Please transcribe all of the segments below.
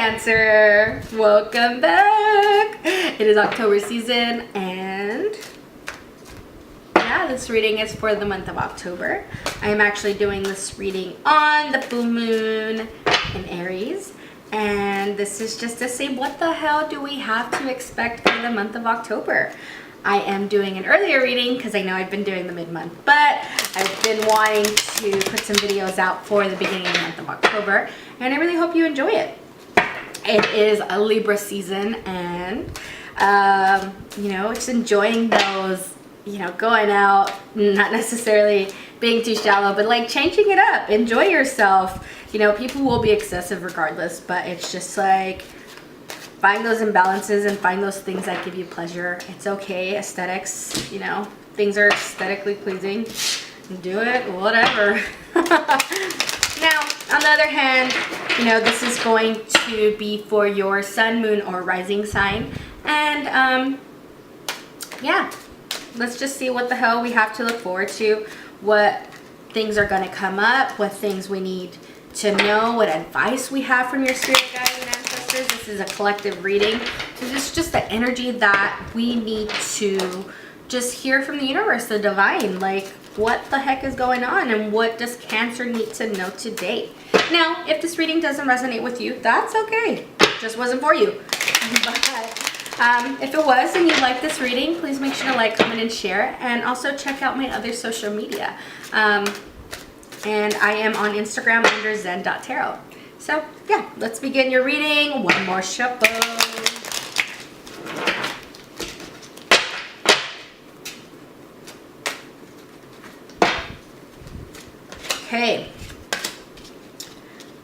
Cancer, welcome back. It is October season, and yeah, this reading is for the month of October. I am actually doing this reading on the full moon in Aries, and this is just to say what the hell do we have to expect for the month of October. I am doing an earlier reading because I know I've been doing the mid-month, but I've been wanting to put some videos out for the beginning of the month of October, and I really hope you enjoy it. It is a Libra season, and you know, just enjoying those, you know, going out, not necessarily being too shallow, but like changing it up. Enjoy yourself. You know, people will be excessive regardless, but it's just like find those imbalances and find those things that give you pleasure. It's okay. Aesthetics, you know, things are aesthetically pleasing. Do it, whatever. Now, on the other hand, you know, this is going to be for your sun, moon, or rising sign. And yeah, let's just see what the hell we have to look forward to, what things are going to come up, what things we need to know, what advice we have from your spirit guides and ancestors. This is a collective reading, so this is just the energy that we need to just hear from the universe, the divine, like what the heck is going on and what does Cancer need to know today. Now, if this reading doesn't resonate with you, that's okay. It just wasn't for you. But if it was and you like this reading, please make sure to like, comment, and share, and also check out my other social media. And I am on Instagram under zen.tarot. So yeah, let's begin your reading. One more shuffle. Okay.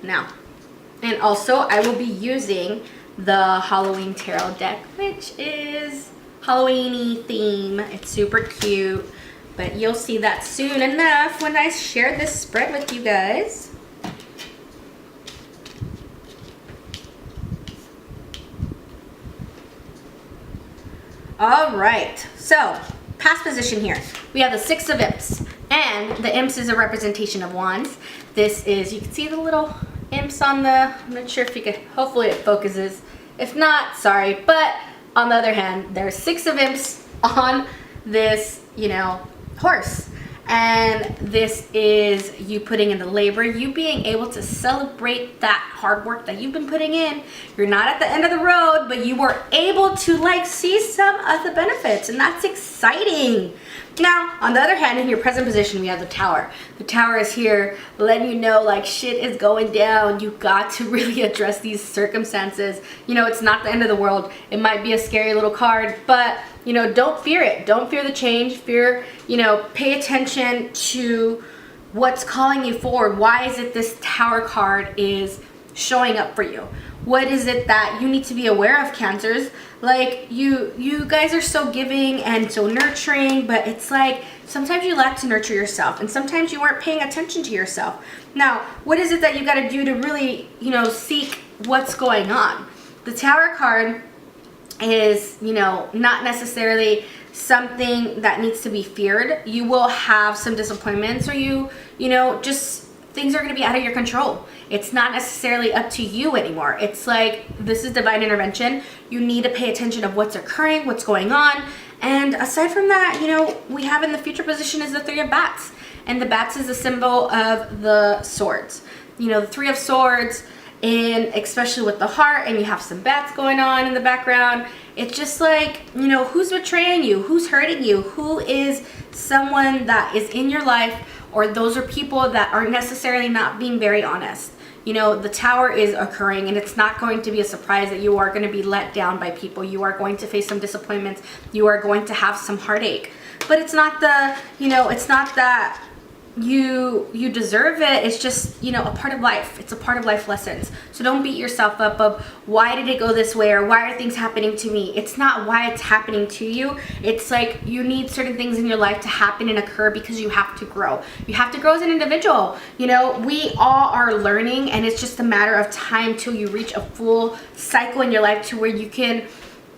Now, and also I will be using the Halloween tarot deck, which is Halloween-y theme. It's super cute. But you'll see that soon enough when I share this spread with you guys. All right, so past position here. We have the Six of Imps, and the Imps is a representation of Wands. This is, you can see the little imps on the, I'm not sure if you could, hopefully it focuses. If not, sorry. But on the other hand, there's Six of Imps on this, you know, horse, and this is you putting in the labor, you being able to celebrate that hard work that you've been putting in. You're not at the end of the road, but you were able to like see some of the benefits, and that's exciting. Now, on the other hand, in your present position, we have the Tower. The Tower is here letting you know like shit is going down. You got to really address these circumstances. You know, it's not the end of the world. It might be a scary little card, but you know, don't fear it. Don't fear the change. Fear, you know, pay attention to what's calling you forward. Why is it this Tower card is showing up for you? What is it that you need to be aware of, Cancers? Like, you guys are so giving and so nurturing, but it's like sometimes you lack to nurture yourself, and sometimes you weren't paying attention to yourself. Now, what is it that you got to do to really, you know, seek what's going on? The Tower card is, you know, not necessarily something that needs to be feared. You will have some disappointments, or you know, just things are going to be out of your control. It's not necessarily up to you anymore. It's like, this is divine intervention. You need to pay attention of what's occurring, what's going on. And aside from that, you know, we have in the future position is the Three of Bats. And the bats is a symbol of the swords. You know, the Three of Swords, and especially with the heart, and you have some bats going on in the background. It's just like, you know, who's betraying you? Who's hurting you? Who is someone that is in your life, or those are people that are necessarily not being very honest. You know, the Tower is occurring, and it's not going to be a surprise that you are going to be let down by people. You are going to face some disappointments. You are going to have some heartache. But it's not the, you know, it's not that you deserve it. It's just, you know, a part of life. It's a part of life lessons. So don't beat yourself up of why did it go this way, or why are things happening to me. It's not why it's happening to you. It's like you need certain things in your life to happen and occur because you have to grow. You have to grow as an individual. You know, we all are learning, and it's just a matter of time till you reach a full cycle in your life to where you can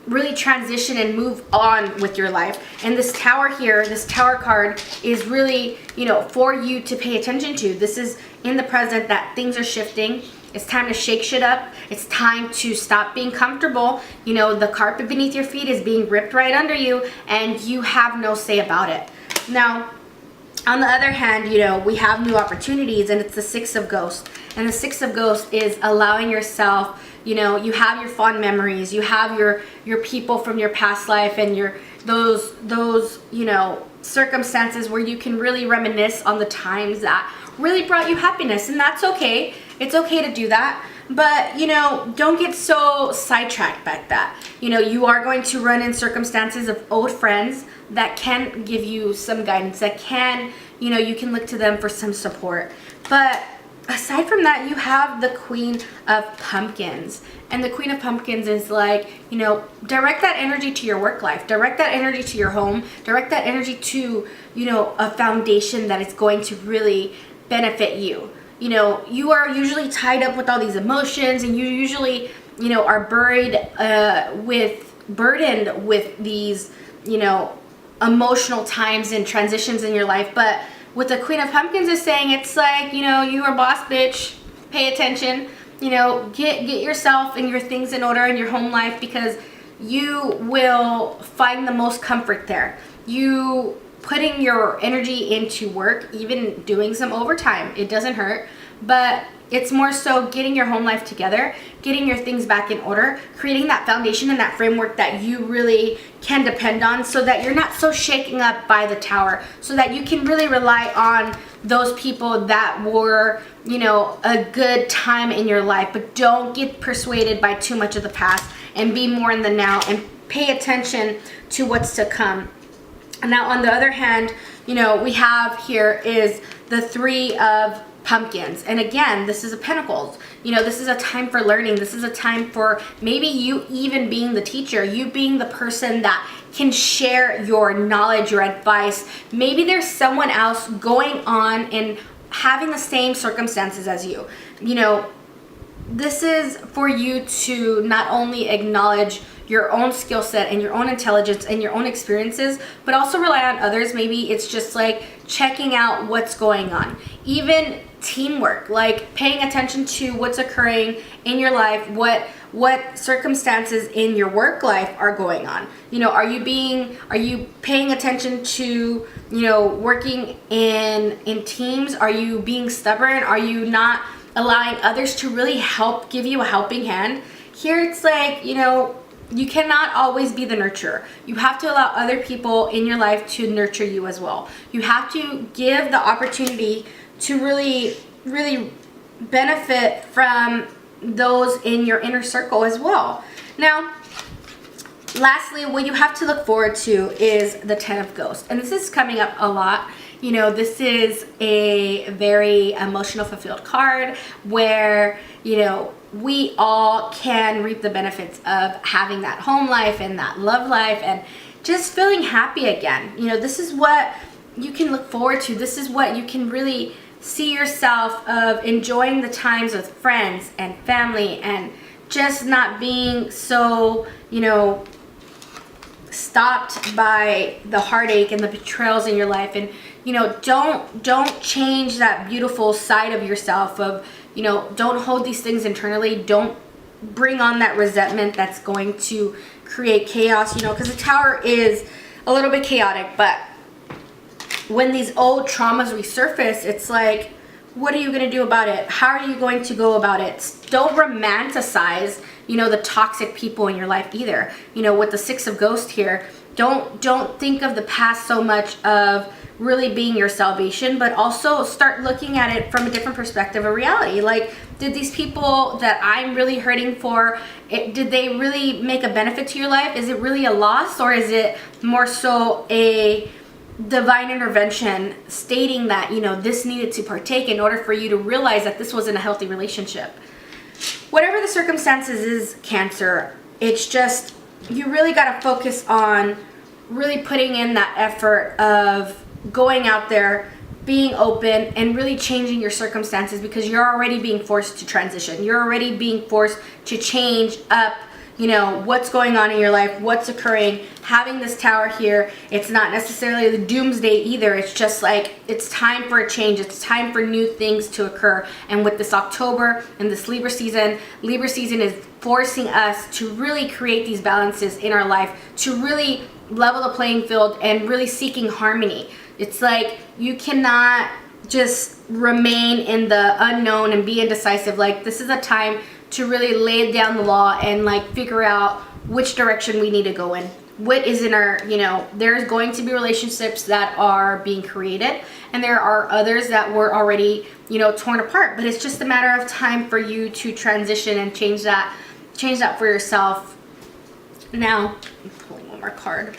really transition and move on with your life. And this Tower here, this Tower card is really, you know, for you to pay attention to. This is in the present that things are shifting. It's time to shake shit up. It's time to stop being comfortable. You know, the carpet beneath your feet is being ripped right under you, and you have no say about it. Now, on the other hand, you know, we have new opportunities, and it's the Six of Ghosts. And the Six of Ghosts is allowing yourself, you know, you have your fond memories, you have your people from your past life, and your those you know, circumstances where you can really reminisce on the times that really brought you happiness. And that's okay. It's okay to do that. But, you know, don't get so sidetracked by that. You know, you are going to run in circumstances of old friends that can give you some guidance, that can, you know, you can look to them for some support. But aside from that, you have the Queen of Pumpkins. And the Queen of Pumpkins is like, you know, direct that energy to your work life, direct that energy to your home, direct that energy to, you know, a foundation that is going to really benefit you. You know, you are usually tied up with all these emotions, and you usually, you know, are burdened with these, you know, emotional times and transitions in your life. But what the Queen of Pumpkins is saying, it's like, you know, you are boss bitch, pay attention, you know, get yourself and your things in order in your home life, because you will find the most comfort there. You putting your energy into work, even doing some overtime, it doesn't hurt, but it's more so getting your home life together, getting your things back in order, creating that foundation and that framework that you really can depend on, so that you're not so shaken up by the Tower, so that you can really rely on those people that were, you know, a good time in your life. But don't get persuaded by too much of the past, and be more in the now and pay attention to what's to come. Now, on the other hand, you know, we have here is the Three of Pumpkins. And again, this is a Pentacles. You know, this is a time for learning. This is a time for maybe you even being the teacher, you being the person that can share your knowledge, your advice. Maybe there's someone else going on and having the same circumstances as you. You know, this is for you to not only acknowledge your own skill set and your own intelligence and your own experiences, but also rely on others. Maybe it's just like checking out what's going on. Even teamwork, like paying attention to what's occurring in your life, what circumstances in your work life are going on. You know, are you paying attention to, you know, working in teams? Are you being stubborn? Are you not allowing others to really help, give you a helping hand? Here it's like, you know, you cannot always be the nurturer. You have to allow other people in your life to nurture you as well. You have to give the opportunity to really, really benefit from those in your inner circle as well. Now, lastly, what you have to look forward to is the Ten of Ghosts. And this is coming up a lot. You know, this is a very emotional fulfilled card where, you know, we all can reap the benefits of having that home life and that love life and just feeling happy again. You know, this is what you can look forward to. This is what you can really see yourself of enjoying the times with friends and family, and just not being so, you know, stopped by the heartache and the betrayals in your life. And, you know, don't change that beautiful side of yourself of, you know, don't hold these things internally. Don't bring on that resentment that's going to create chaos, you know, because the Tower is a little bit chaotic. But when these old traumas resurface, it's like, what are you going to do about it? How are you going to go about it? Don't romanticize, you know, the toxic people in your life either. You know, with the Six of Ghosts here, don't think of the past so much of really being your salvation, but also start looking at it from a different perspective of reality. Like, did these people that I'm really hurting for, did they really make a benefit to your life? Is it really a loss, or is it more so a divine intervention stating that, you know, this needed to partake in order for you to realize that this wasn't a healthy relationship? Whatever the circumstances is, Cancer, it's just, you really got to focus on really putting in that effort of going out there, being open, and really changing your circumstances, because you're already being forced to transition. You're already being forced to change up you know, what's going on in your life, what's occurring. Having this Tower here, it's not necessarily the doomsday either. It's just like, it's time for a change. It's time for new things to occur. And with this October and this Libra season is forcing us to really create these balances in our life, to really level the playing field and really seeking harmony. It's like, you cannot just remain in the unknown and be indecisive. Like, this is a time to really lay down the law and like figure out which direction we need to go in. What is in our, you know, there's going to be relationships that are being created, and there are others that were already, you know, torn apart. But it's just a matter of time for you to transition and change that for yourself. Now, I'm pulling one more card.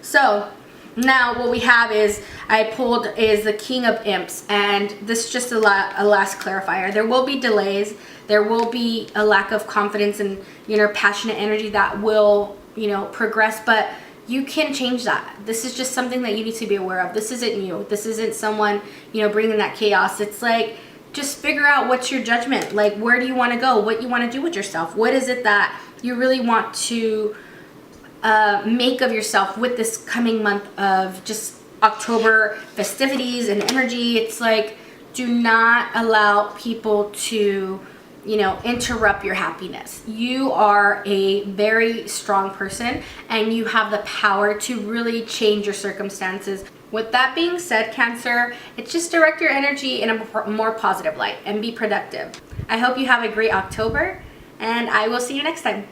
So now what we have is, I pulled is the King of Imps, and this is just a last clarifier. There will be delays. There will be a lack of confidence and, you know, passionate energy that will, you know, progress, but you can change that. This is just something that you need to be aware of. This isn't you. This isn't someone, you know, bringing that chaos. It's like, just figure out what's your judgment. Like, where do you want to go? What you want to do with yourself? What is it that you really want to make of yourself with this coming month of just October festivities and energy? It's like, do not allow people to, you know, interrupt your happiness. You are a very strong person, and you have the power to really change your circumstances. With that being said, Cancer, it's just direct your energy in a more positive light and be productive. I hope you have a great October, and I will see you next time.